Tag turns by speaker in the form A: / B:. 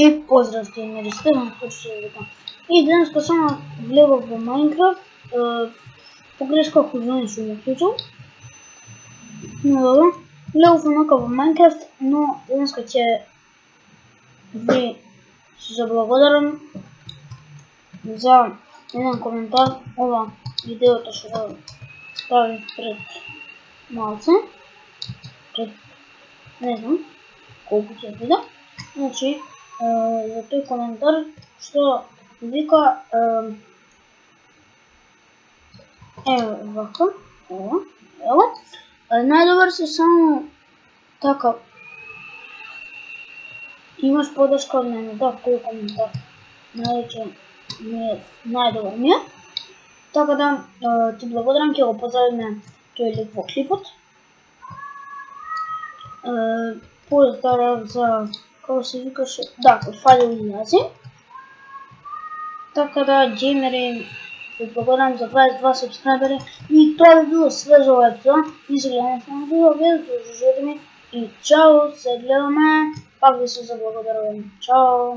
A: Значи, поздрав геймери, Стивен, и днес само влево в Майнкрафт, погрешка хождение ще го включам. Но добро, влево в Майнкрафт, но днес ќе ви се благодарам за един коментар. Ова видеото ще го ставим пред малце, не знам колко ќе вида. Значи, за тој коментар што вика ево вака, ево, најдобар си само така имаш подршка од мене, да, тој коментар најдобар ми е. Така да ти благодарам, ќе го поздравиме тој лик во клипот. Поздрав за како се викаше, да, фалил јази. Така да, геймери, ви благодарам за 22 субскрайбери и тоа би било све за овој епизод. И се гледаме в следното видео, и чао, се гледаме, пак ви се заблагодарувам. Чао!